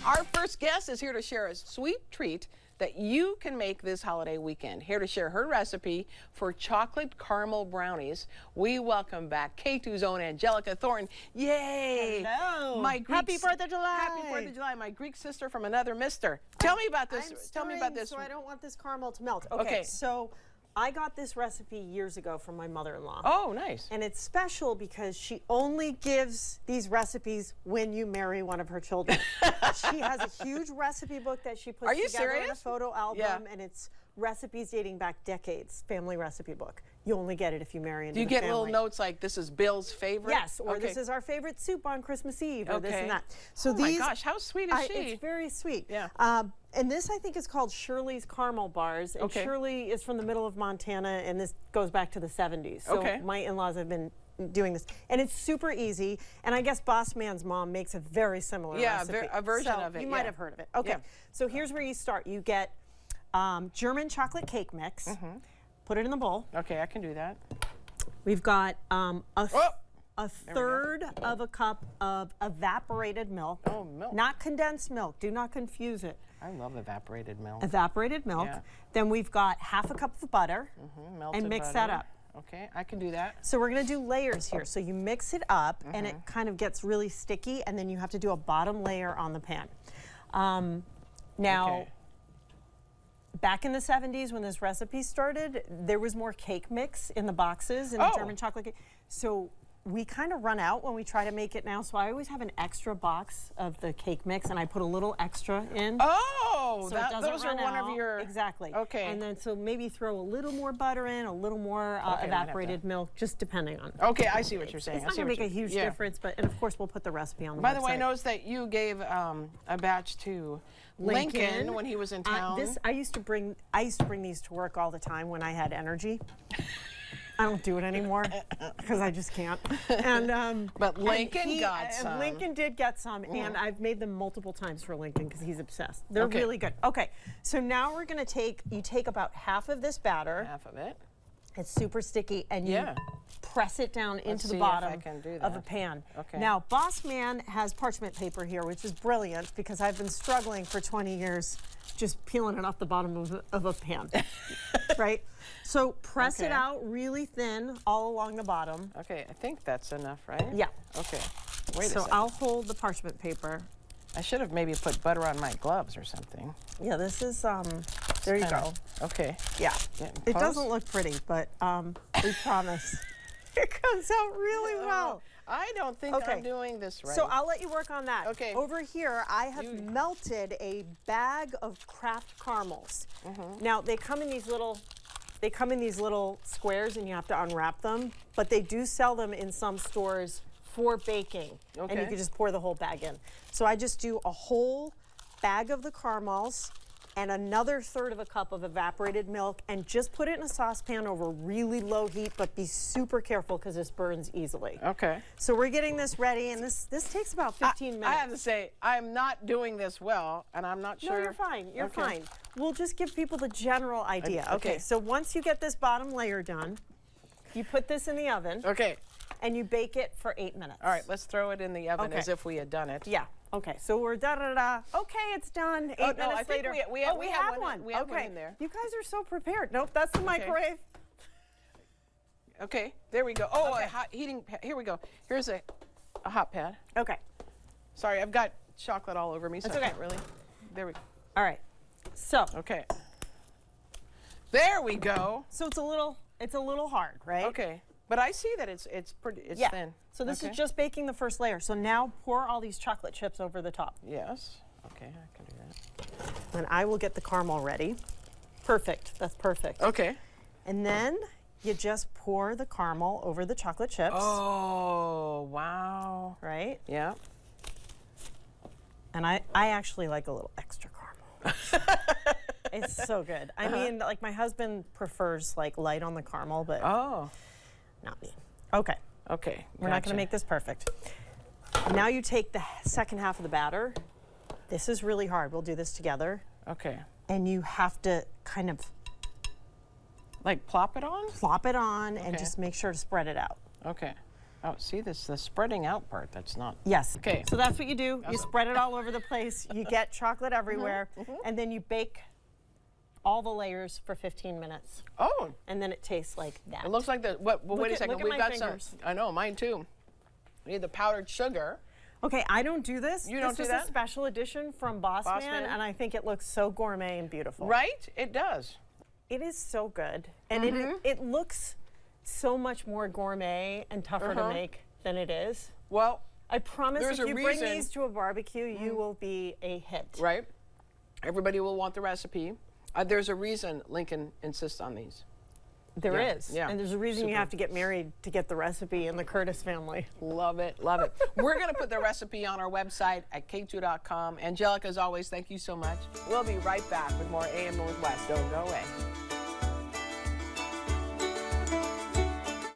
Our first guest is here to share a sweet treat that you can make this holiday weekend. Here to share her recipe for chocolate caramel brownies, we welcome back K2's own Angelica Thornton. Yay! Hello! Happy 4th of July! Happy 4th of July, my Greek sister from another mister. Tell me about this. Tell me about this. So I don't want this caramel to melt. Okay, so I got this recipe years ago from my mother-in-law. Oh, nice. And it's special because she only gives these recipes when you marry one of her children. She has a huge recipe book that she puts together in a photo album, and it's recipes dating back decades, family recipe book. You only get it if you marry into the family. Do you get little notes like, this is Bill's favorite? Yes, or this is our favorite soup on Christmas Eve, or this and that. So oh my gosh, how sweet is she? It's very sweet. Yeah. And this, I think, is called Shirley's Caramel Bars. And Shirley is from the middle of Montana, and this goes back to the 70s. So my in-laws have been doing this. And it's super easy. And I guess Boss Man's mom makes a very similar recipe. A version of it. You might have heard of it. Okay. So here's where you start. You get German chocolate cake mix. Put it in the bowl. Okay, I can do that. We've got a third of a cup of evaporated milk. Oh, milk. Not condensed milk. Do not confuse it. I love evaporated milk. Evaporated milk. Yeah. Then we've got half a cup of butter. Melted and mix butter. that up. Okay, I can do that. So we're going to do layers here. So you mix it up and it kind of gets really sticky, and then you have to do a bottom layer on the pan. Now, back in the 70s when this recipe started, there was more cake mix in the boxes in the German chocolate cake. So we kind of run out when we try to make it now. So I always have an extra box of the cake mix, and I put a little extra in. Oh, so those are one of your... Exactly. Okay. And then so maybe throw a little more butter in, a little more evaporated milk, just depending on. Okay, I see what you're saying. It's not going to make a huge difference, but and of course we'll put the recipe on the website. By the way, I noticed that you gave a batch to Lincoln when he was in town. I used to bring these to work all the time when I had energy. I don't do it anymore because I just can't. And but Lincoln got some. Lincoln did get some, and I've made them multiple times for Lincoln because he's obsessed. They're really good. Okay, so now we're gonna take about half of this batter. Half of it. It's super sticky, and you press it down into the bottom of a pan. Okay. Now, Boss Man has parchment paper here, which is brilliant because I've been struggling for 20 years just peeling it off the bottom of a pan, right? So press it out really thin all along the bottom. Okay, I think that's enough, right? Yeah. Okay, wait a So second. I'll hold the parchment paper. I should have maybe put butter on my gloves or something. Yeah, this is, there you go. Okay. Yeah, it doesn't look pretty, but we promise. It comes out really well. I don't think I'm doing this right. So I'll let you work on that. Okay. Over here, I have melted a bag of Kraft caramels. Now they come in these little squares, and you have to unwrap them. But they do sell them in some stores for baking, and you can just pour the whole bag in. So I just do a whole bag of the caramels and another third of a cup of evaporated milk, and just put it in a saucepan over really low heat, but be super careful because this burns easily. Okay. So we're getting this ready, and this takes about 15 minutes. I have to say, I'm not doing this well, and I'm not sure. No, you're fine. You're fine. We'll just give people the general idea. Okay, so once you get this bottom layer done, you put this in the oven. Okay. And you bake it for 8 minutes. All right, let's throw it in the oven as if we had done it. Yeah. Okay, so we're da-da-da. Okay, it's done. 8 minutes later. We have one. We have one in there. You guys are so prepared. Nope, that's the microwave. Okay, there we go. Oh, a hot heating pad. Here we go. Here's a hot pad. Okay. Sorry, I've got chocolate all over me, so I can't really. There we go. All right. So. Okay. There we go. So it's a little hard, right? Okay. But I see that it's thin. So this is just baking the first layer. So now pour all these chocolate chips over the top. Yes. Okay, I can do that. And I will get the caramel ready. Perfect. That's perfect. Okay. And then you just pour the caramel over the chocolate chips. Oh, wow. Right? Yeah. And I actually like a little extra caramel. It's so good. I mean, like my husband prefers like light on the caramel, but not me. Okay. Okay. We're not going to make this perfect. Now you take the second half of the batter. This is really hard. We'll do this together. Okay. And you have to kind of like plop it on? Plop it on and just make sure to spread it out. Okay. Oh, see this, the spreading out part, that's not. Yes. Okay. So that's what you do. You spread it all over the place. You get chocolate everywhere. Mm-hmm. And then you bake all the layers for 15 minutes. Oh. And then it tastes like that. It looks like the, what, well, wait a second, look at we've my got fingers. some, I know, mine too. We need the powdered sugar. Okay, I don't do this. You don't do This that? was a special edition from Boss Man, and I think it looks so gourmet and beautiful. Right? It does. It is so good. And it looks so much more gourmet and tougher to make than it is. Well, I promise there's if a you bring reason- these to a barbecue, you will be a hit. right? Everybody will want the recipe. There's a reason Lincoln insists on these. There is. Yeah. And there's a reason you Super. have to get married to get the recipe in the Curtis family. Love it, love it. We're going to put the recipe on our website at k2.com. Angelica, as always, thank you so much. We'll be right back with more AM Northwest. Don't go away.